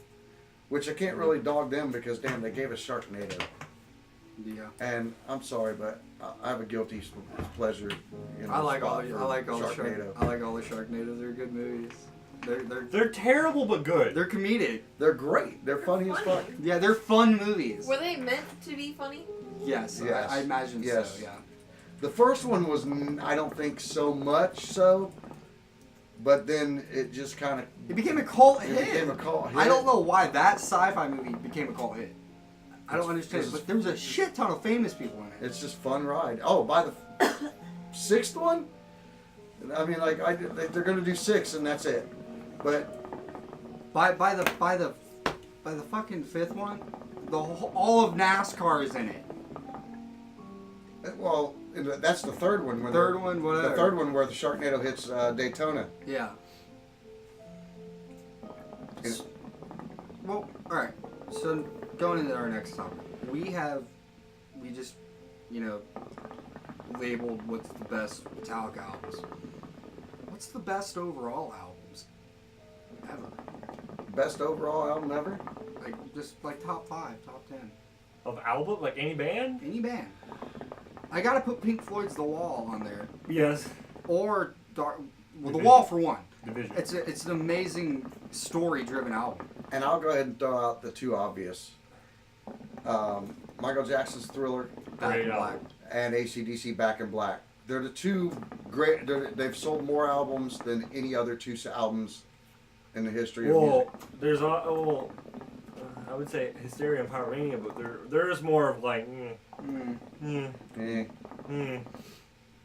Which I can't really dog them because damn, they gave us Sharknado. Yeah. And I'm sorry, but I have a guilty pleasure. You know, I like all spot for the Sharknado. I like all the Sharknadoes. They're good movies. They're terrible but good. They're comedic. They're great. They're funny as fuck. Yeah, they're fun movies. Were they meant to be funny? Yes, Yes. I imagine Yes. so. Yeah. The first one was, I don't think so much so, but then it just kind of It became a cult it hit. became a cult hit. I don't know why that sci-fi movie became a cult hit. I don't understand, It's- but there was a shit ton of famous people in it. It's just fun ride. Oh, by the sixth one, I mean, like they're gonna do 6 and that's it. But By the fucking fifth one, all of NASCAR is in it. well, that's the third one. When Third one, whatever. The third one where the Sharknado hits Daytona. Yeah. It's- Well, all right. So going into our next topic, we just, labeled what's the best Metallica albums. What's the best overall albums ever? Best overall album ever. Like top 5, top 10, Of album, like any band? any band. I gotta put Pink Floyd's The Wall on there, Yes. or The Division. Wall for one. Division. It's an amazing story-driven album. And I'll go ahead and throw out the two obvious. Michael Jackson's Thriller Back Great in Black. album. and AC/DC Back in Black. They're the two great. They've sold more albums than any other two albums in the history of music. Well, there's I would say Hysteria and Pyromania, but there is more of like, Eh.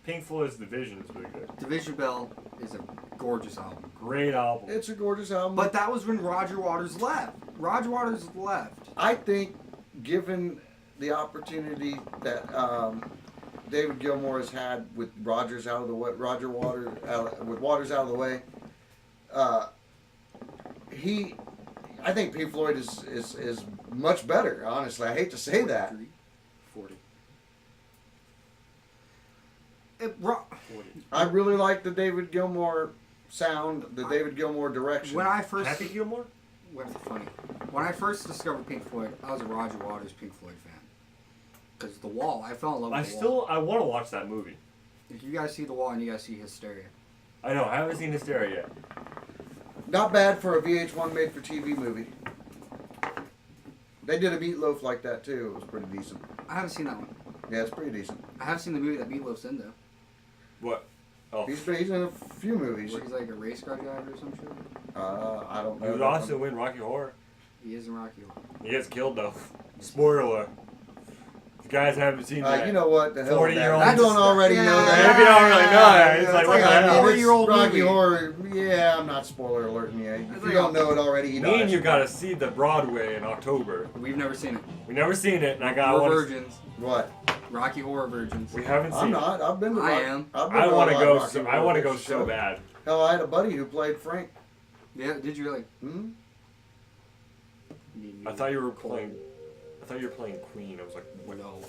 Pink Floyd's Division is really good. Division Bell is a gorgeous album. Great album. It's a gorgeous album. But that was when Roger Waters left. Roger Waters left. I think, given the opportunity that David Gilmour has had with Waters out of the way, I think Pink Floyd is much better. Honestly, I hate to say that. 40. I really like the David Gilmour sound, the David Gilmour direction. When I first Happy Gilmore? What's funny? When I first discovered Pink Floyd, I was a Roger Waters Pink Floyd fan. Because The Wall, I fell in love with The Wall. I want to watch that movie. If you guys see The Wall and you guys see Hysteria. I know, I haven't seen Hysteria yet. Not bad for a VH1 made-for-TV movie. They did a Meatloaf like that too. It was pretty decent. I haven't seen that one. Yeah, it's pretty decent. I have seen the movie that Meatloaf's in, though. What? Oh. He's in a few movies. Where he's like a race car driver or some shit. I don't know. He was also in Rocky Horror. He is in Rocky Horror. He gets killed though. Spoiler alert. If you guys haven't seen that. You know what? The hell with that. 40-year-old. You don't already know that. If you don't really know that, it's like, what the hell? 40-year-old Rocky movie. Horror. Yeah, I'm not spoiler alerting you. If you don't know it already, he Me and dies. you gotta see the Broadway in October. We've never seen it. We never seen it, and I got We're one. virgins. What? Rocky Horror virgins. We haven't seen I'm it. not. I've been to. I am. I've been I to want to a lot of go. Rocky So, I Horror want to go Picture so Show. bad. Hell, I had a buddy who played Frank. Yeah, did you really? Hmm? I thought you were playing. I thought you were playing Queen. I was like, what? No.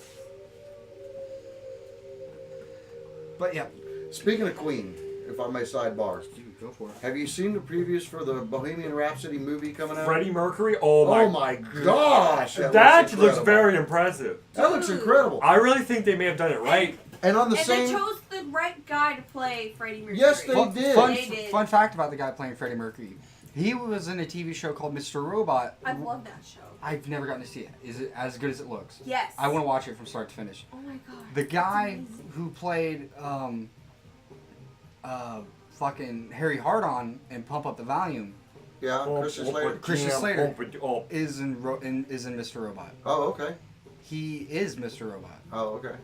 But yeah. Speaking of Queen, if I may sidebar, Dude, go for it. have you seen the previews for the Bohemian Rhapsody movie coming out? Freddie Mercury. Oh my. Oh my gosh! That looks incredible. very impressive. That looks incredible. I really think they may have done it right. And on the And same. they chose the right guy to play Freddie Mercury. Yes, they did. They did. Fun fact about the guy playing Freddie Mercury. He was in a TV show called Mr. Robot. I love that show. I've never gotten to see it. Is it as good as it looks? Yes. I want to watch it from start to finish. Oh my god. The it's guy amazing. who played fucking Harry Hardon in Pump Up the Volume Yeah, Christian Slater. Christian Slater. Oh, is in Mr. Robot. Oh, okay. He is Mr. Robot. Oh, okay.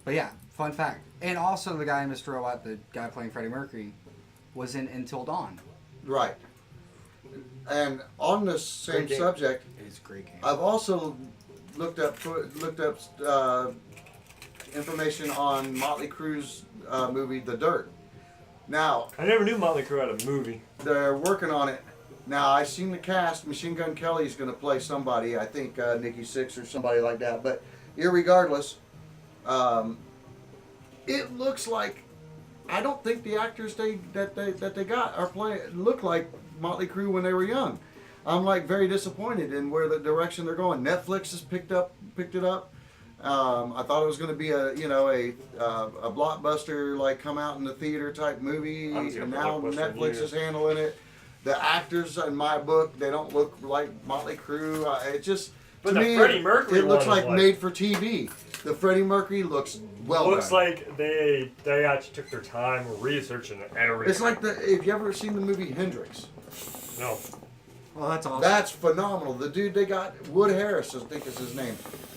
But yeah, fun fact. And also the guy in Mr. Robot, the guy playing Freddie Mercury, was in Until Dawn. Right. And on the same Great game. subject, It's a great game. I've also looked up information on Motley Crue's movie The Dirt. Now I never knew Motley Crue had a movie. they're working on it. Now I've seen the cast. Machine Gun Kelly's going to play somebody. I think Nikki Sixx or somebody like that. But irregardless, it looks like I don't think the actors that they got are playing look like Motley Crue when they were young. I'm like very disappointed in where the direction they're going. Netflix has picked it up. I thought it was going to be a blockbuster like come out in the theater type movie, I haven't seen a and now blockbuster in Netflix years. is handling it. The actors in my book, they don't look like Motley Crue. It just But to the me, Freddie Mercury it looks one is like made for TV. The Freddie Mercury looks well Looks done. like they actually took their time researching everything. It's like have you ever seen the movie Hendrix? No. Well, that's awesome. That's phenomenal. The dude they got, Wood Harris, I think is his name.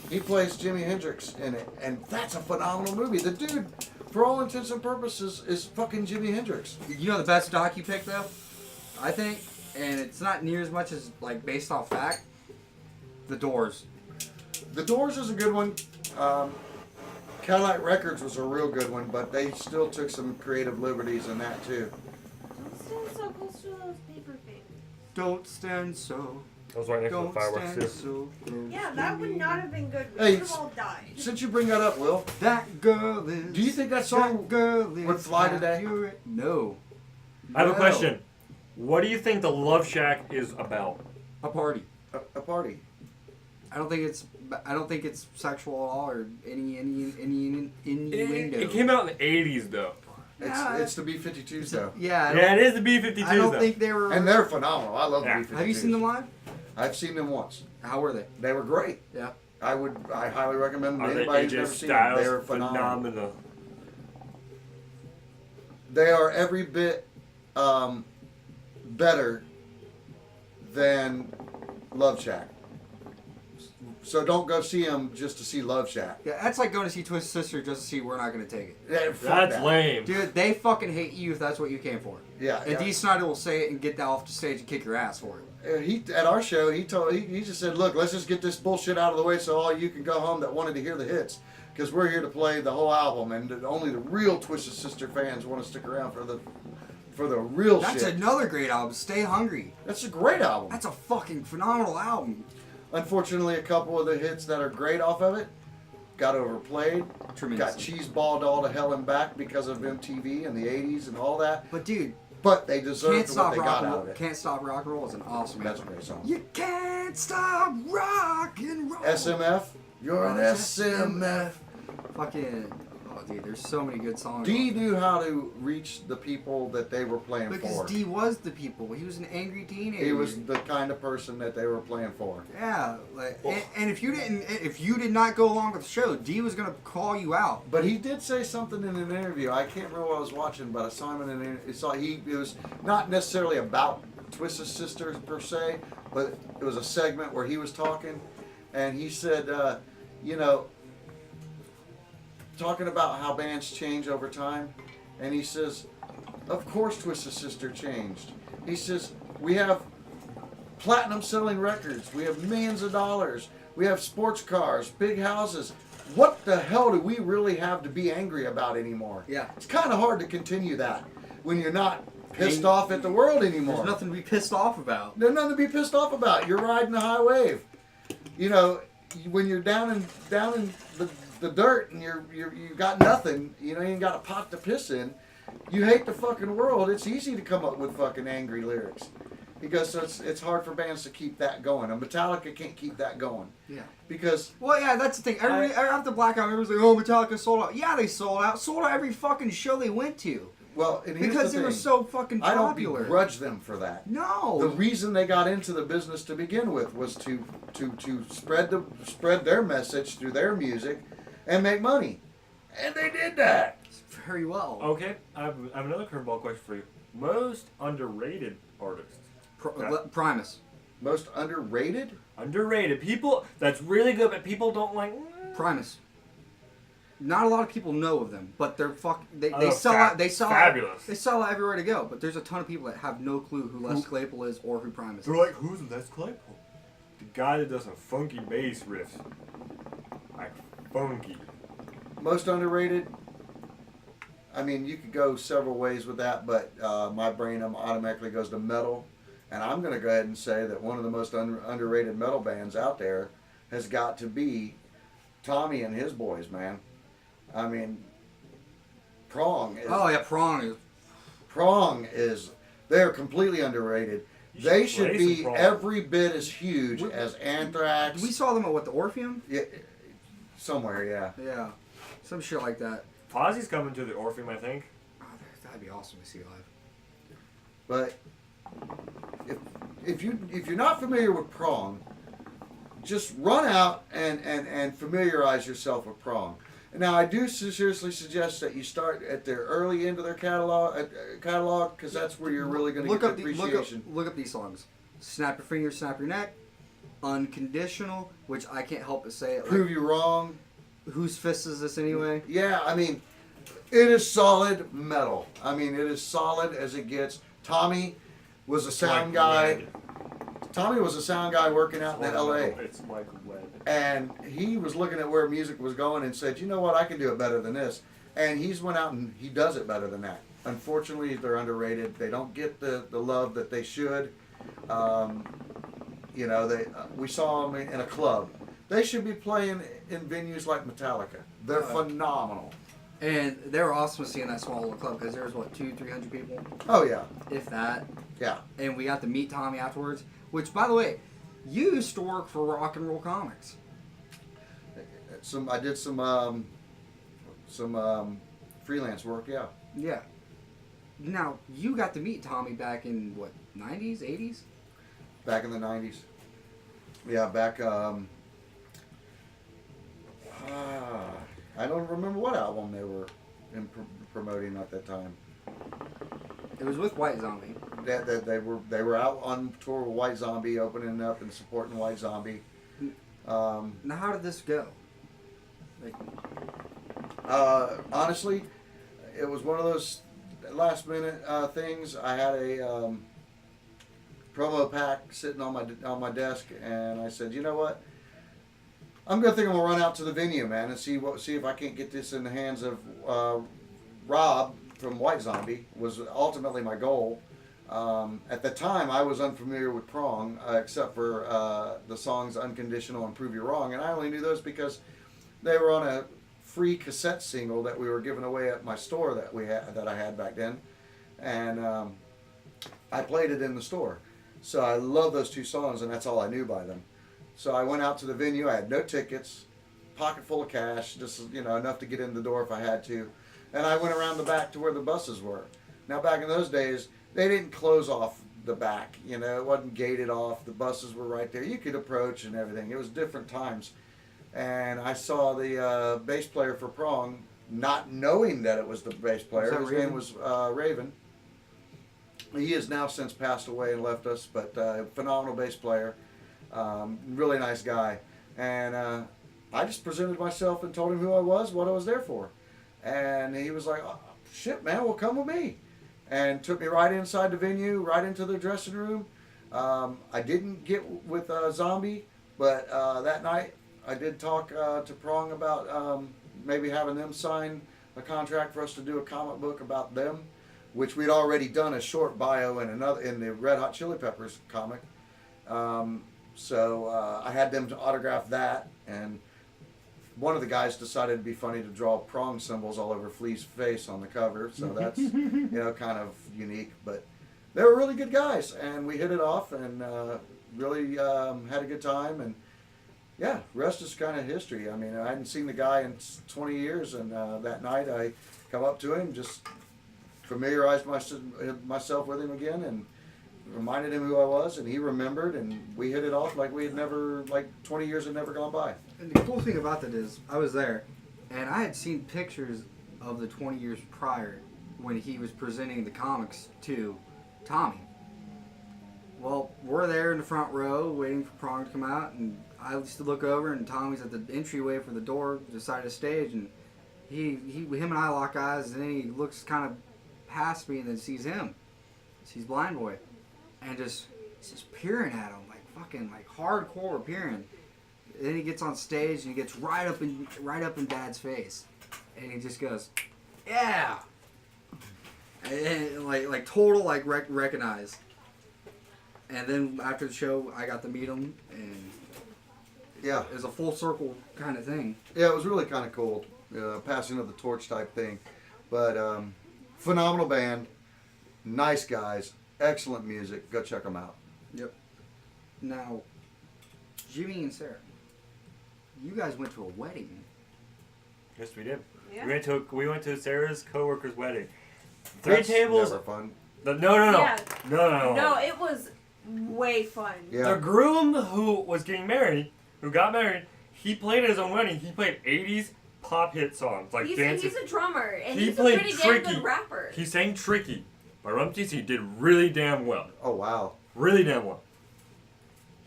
He plays Jimi Hendrix in it, and that's a phenomenal movie. The dude, for all intents and purposes, is fucking Jimi Hendrix. You know the best doc you picked though? I think, and it's not near as much as like based off fact. The Doors. The Doors is a good one. Cadillac Records was a real good one, but they still took some creative liberties in that too. Don't stand so close to those paper things. Don't stand so. I was right next to the Don't fireworks stand too. so close. Yeah, that would not have been good. We Hey, would have all died. Since you bring that up, Will, That girl is. do you think that song girl is would fly today? accurate? No. I have a No. question. What do you think the Love Shack is about? A party. a party? I don't think it's sexual at all or any innuendo. It came out in the 80s though. It's the B-52s though, Yeah. Yeah, it is the B-52s I don't though. think they were. and they're phenomenal. I love Yeah. the B-52s. Have you seen them live? I've seen them once. How were they? They were great. Yeah. I highly recommend them Are to they anybody who's AJ never seen them. Styles? They're phenomenal. Phenomenal. They are every bit better than Love Shack. So don't go see them just to see Love Shack. Yeah, that's like going to see Twisted Sister just to see We're Not Gonna Take It. Yeah, fuck That's that. lame. Dude, they fucking hate you if that's what you came for. Yeah, And yeah. Dee Snider will say it and get that off the stage and kick your ass for it. He at our show he just said, look, let's just get this bullshit out of the way so all you can go home that wanted to hear the hits, because we're here to play the whole album, and only the real Twisted Sister fans want to stick around for the for the real That's shit. another great album. Stay Hungry. That's a great album. That's a fucking phenomenal album. Unfortunately, a couple of the hits that are great off of it got overplayed. Got Tremendously. cheeseballed all to hell and back because of MTV in the 80s and all that. But dude, But they deserved Can't what Stop they Rock got and out Roll. of it. Can't Stop Rock and Roll is an awesome That's a album. great song. You can't stop rock and roll. SMF. You're an SMF. Fucking, oh dude, there's so many good songs. D knew how to reach the people that they were playing Because for. D was the people. He was an angry teenager. He was the kind of person that they were playing for. Yeah, like, and if you did not go along with the show, D was gonna call you out. But he did say something in an interview. I can't remember what I was watching, but I saw him in an interview. It was not necessarily about Twisted Sister per se, but it was a segment where he was talking, and he said, talking about how bands change over time, and he says, of course Twisted Sister changed. He says, we have platinum selling records, we have millions of dollars, we have sports cars, big houses. What the hell do we really have to be angry about anymore? Yeah. It's kind of hard to continue that when you're not pissed off at the world anymore. There's nothing to be pissed off about. There's nothing to be pissed off about. You're riding a high wave. You know, when you're down in the dirt and you got nothing, you ain't got a pot to piss in. You hate the fucking world. It's easy to come up with fucking angry lyrics because it's hard for bands to keep that going. And Metallica can't keep that going. Yeah. Because Well, yeah, that's the thing. After Blackout, everyone's like, "Oh, Metallica sold out." Yeah, they sold out. Sold out every fucking show they went to and here's because the they were thing. so fucking I don't popular. begrudge them for that. No. The reason they got into the business to begin with was to spread their message through their music and make money, and they did that. Very well. Okay, I have another curveball question for you. Most underrated artist. Primus. Most underrated? Underrated. People that's really good, but people don't like. Primus. Not a lot of people know of them, but they're they Oh, sell out. They sell fabulous. out. They sell out everywhere to go. But there's a ton of people that have no clue who Les Claypool is or who Primus They're is. like, who's Les Claypool? The guy that does some funky bass riffs. Like funky. Most underrated? I mean, you could go several ways with that, but my brain automatically goes to metal. And I'm going to go ahead and say that one of the most underrated metal bands out there has got to be Tommy and his boys, man. I mean, Prong is... Oh yeah, Prong is. They're completely underrated. You They should should play be some Prong. every bit as huge as Anthrax. We saw them at the Orpheum. Yeah, somewhere, yeah. Yeah, some shit like that. Fozzie's coming to the Orpheum, I think. Oh, that'd be awesome to see live. But if you're not familiar with Prong, just run out and familiarize yourself with Prong. Now, I do seriously suggest that you start at the early end of their catalog, because that's where you're really going to get the appreciation. Look up these songs. Snap Your Fingers, Snap Your Neck. Unconditional, which I can't help but say it. Prove You Wrong. Whose fist is this anyway? Yeah, I mean, it is solid metal. I mean, it is solid as it gets. Tommy was a sound guy. Tommy was a sound guy working out in L.A. It's like lead. And he was looking at where music was going and said, you know what, I can do it better than this. And he's went out and he does it better than that. Unfortunately, they're underrated. They don't get the love that they should. We saw them in a club. They should be playing in venues like Metallica. They're phenomenal. And they were awesome seeing that small little club because there was 200-300 people, Oh, yeah. if that. Yeah. And we got to meet Tommy afterwards. Which, by the way, you used to work for Rock and Roll Comics. I did some freelance work, yeah. Yeah. Now, you got to meet Tommy back in, what, 90s, 80s? Back in the 90s. Yeah, back, I don't remember what album they were promoting at that time. It was with White Zombie. That they were out on tour with White Zombie, opening up and supporting White Zombie. Now, how did this go? Like, Honestly, it was one of those last minute things. I had a promo pack sitting on my desk, and I said, you know what? I'm gonna run out to the venue, man, and see if I can't get this in the hands of Rob from White Zombie was ultimately my goal. At the time, I was unfamiliar with Prong, except for the songs "Unconditional" and "Prove You Wrong," and I only knew those because they were on a free cassette single that we were giving away at my store that I had back then, and I played it in the store. So I love those two songs, and that's all I knew by them. So I went out to the venue. I had no tickets, pocket full of cash, just enough to get in the door if I had to, and I went around the back to where the buses were. Now back in those days, they didn't close off the back. It wasn't gated off. The buses were right there. You could approach and everything. It was different times. And I saw the bass player for Prong, not knowing that it was the bass player. His name was Raven. He has now since passed away and left us, but phenomenal bass player. Really nice guy. And I just presented myself and told him who I was, what I was there for. And he was like, oh, shit, man, well, come with me. And took me right inside the venue, right into the dressing room. I didn't get with Zombie, but that night I did talk to Prong about maybe having them sign a contract for us to do a comic book about them, which we'd already done a short bio in the Red Hot Chili Peppers comic. So I had them to autograph that, and one of the guys decided it'd be funny to draw Prong symbols all over Flea's face on the cover, so that's kind of unique. But they were really good guys, and we hit it off, and really had a good time. And yeah, rest is kind of history. I mean, I hadn't seen the guy in 20 years, and that night I come up to him, just familiarized myself with him again, and reminded him who I was, and he remembered, and we hit it off like 20 years had never gone by. And the cool thing about that is, I was there, and I had seen pictures of the 20 years prior when he was presenting the comics to Tommy. Well, we're there in the front row waiting for Prong to come out, and I used to look over, and Tommy's at the entryway for the door, the side of the stage, and him and I lock eyes, and then he looks kind of past me and then sees him. Sees BlindBoy. And just peering at him, fucking hardcore peering. And then he gets on stage and he gets right up in Dad's face, and he just goes, "Yeah," and total recognize. And then after the show, I got to meet him, and yeah, it was a full circle kind of thing. Yeah, it was really kind of cool, passing of the torch type thing. But phenomenal band, nice guys. Excellent music. Go check them out. Yep. Now, Jimmy and Sarah, you guys went to a wedding. Yes, we did. Yeah. We went to Sarah's coworker's wedding. That's Three tables. never fun. No. Yeah. No. No, it was way fun. Yeah. The groom who got married, he played at his own wedding. He played 80s pop hit songs like dancing. He's a drummer, and He he's a played pretty Tricky. damn good rapper. He sang Tricky by Rumties. He did really damn well. Oh wow. Really damn well.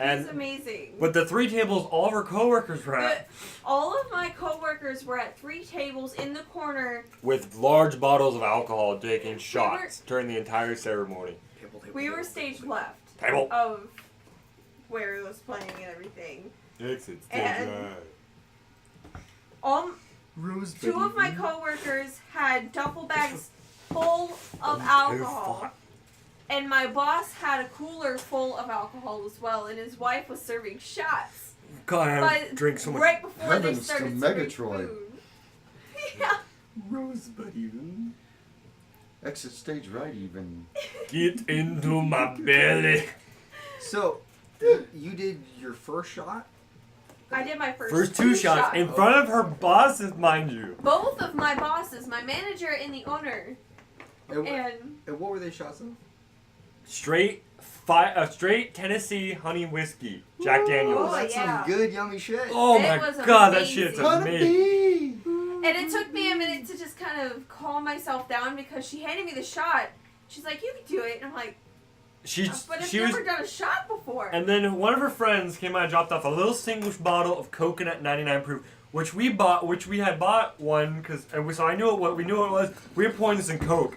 He's amazing. But the three tables all of our coworkers were at, all of my coworkers were at three tables in the corner with large bottles of alcohol taking shots during the entire ceremony. We were stage left Table. of where it was playing and everything. Exit stage And right. Two of my coworkers had duffel bags full of alcohol. And my boss had a cooler full of alcohol as well, and his wife was serving shots. God, I drink so much. Right before they Heavens to started serving Megatroid. food. Yeah. Rosebud even. Exit stage right even. Get into my belly. So, you did your first shot? I did my First two shots in front of her bosses, mind you. Both of my bosses, my manager and the owner. And what were they shots of? Straight Tennessee honey whiskey, Jack Daniels. Oh, That's yeah. some good yummy shit. Oh It my was god, that amazing. shit's amazing. And it took me a minute to just kind of calm myself down because she handed me the shot. She's like, "You can do it," and I'm like, "But I've never done a shot before." And then one of her friends came out and dropped off a little single bottle of coconut 99 proof, which we had bought one so I knew we knew what it was. We were pouring this in Coke.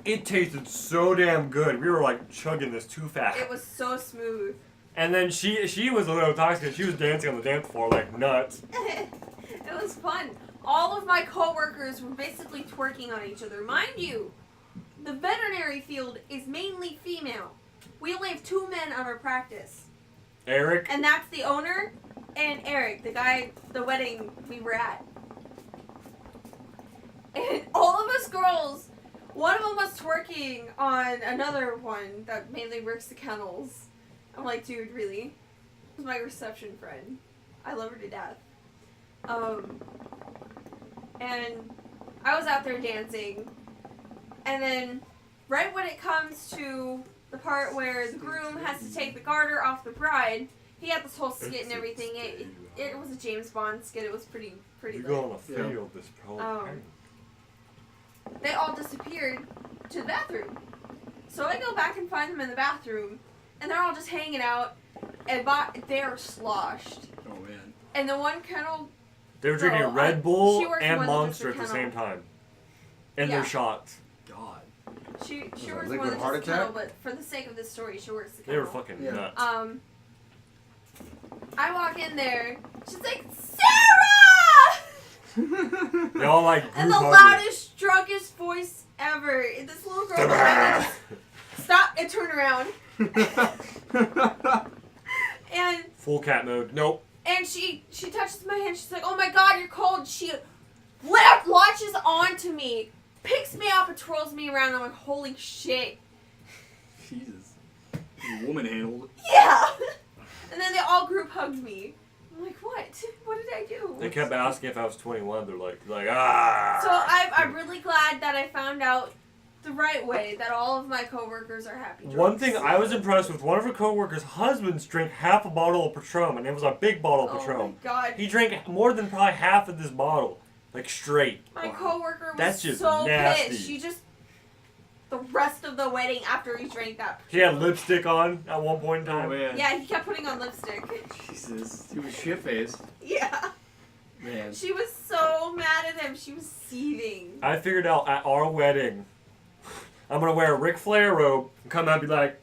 It tasted so damn good. We were like chugging this too fast. It was so smooth. And then she was a little intoxicated. She was dancing on the dance floor like nuts. It was fun. all of my coworkers were basically twerking on each other. Mind you, the veterinary field is mainly female. We only have 2 men on our practice. Eric. And that's the owner and Eric, the guy, the wedding we were at. And all of us girls, one of them was twerking on another one that mainly works the kennels. I'm like, dude, really? It was my reception friend. I love her to death. And I was out there dancing. And then, right when it comes to the part where the groom has to take the garter off the bride, he had this whole skit and everything. It was a James Bond skit. It was pretty We lit. go on a field this probably. They all disappeared to the bathroom. So I go back and find them in the bathroom, and they're all just hanging out, and they're sloshed. Oh man. And the one kennel, They were drinking Girl, Red she Bull works and more than Monster at just the a same kennel. time. In Yeah. their shots. God. she it works more liquid than heart just a kennel, attack? but for the sake of this story, she works the They kennel. were fucking Yeah. nuts. I walk in there, she's like, Sarah! They all like And the group loudest, drunkest voice ever. And this little girl behind me just stopped and turned around. And Full cat mode. Nope. And she touches my hand. She's like, "Oh my God, you're cold." She latches onto me, picks me up, and twirls me around. I'm like, "Holy shit!" Jesus. Woman handled. Yeah. And then they all group hugged me. I'm like, "What? What did I do?" They kept asking if I was 21. They're like ah. So I'm really glad that I found out the right way that all of my coworkers are happy. One thing drunks. I was impressed with, one of her coworkers' husbands drank half a bottle of Patron, and it was a big bottle of Oh Patron. my God. He drank more than probably half of this bottle, like straight. My coworker was That's just so nasty. pissed. She just the rest of the wedding after he drank that. He had lipstick on at one point in time. Oh man. Yeah, he kept putting on lipstick. Jesus. He was shit faced. Yeah. Man. She was so mad at him. She was seething. I figured out at our wedding, I'm gonna wear a Ric Flair robe and come out and be like,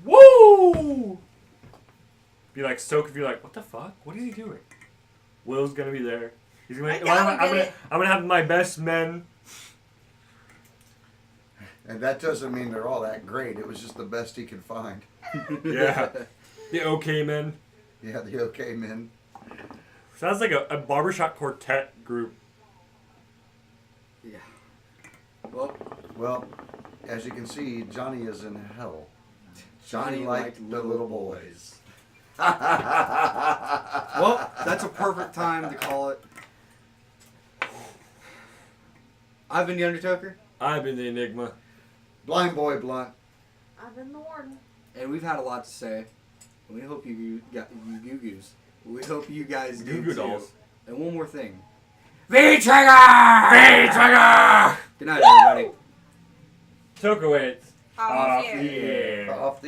woo! Be like stoked if you're like, what the fuck? What is he doing? Will's gonna be there. He's gonna. I doubt I'm gonna have my best men. And that doesn't mean they're all that great. It was just the best he could find. Yeah. The OK men. Yeah, the okay men. Sounds like a barbershop quartet group. Yeah. Well, Well, as you can see, Johnny is in hell. Johnny liked little boys. well, Well, that's a perfect time to call it. I've been the Undertaker, I've been the Enigma. BlindBoy Blunt. I've been the warden. and we've had a lot to say. We hope you got you goo-goos. We hope you guys do Goo-goo too. dolls. And one more thing. V-Trigger! V-Trigger! Good night, everybody. Toker waits. Off Off the the air. air. Off the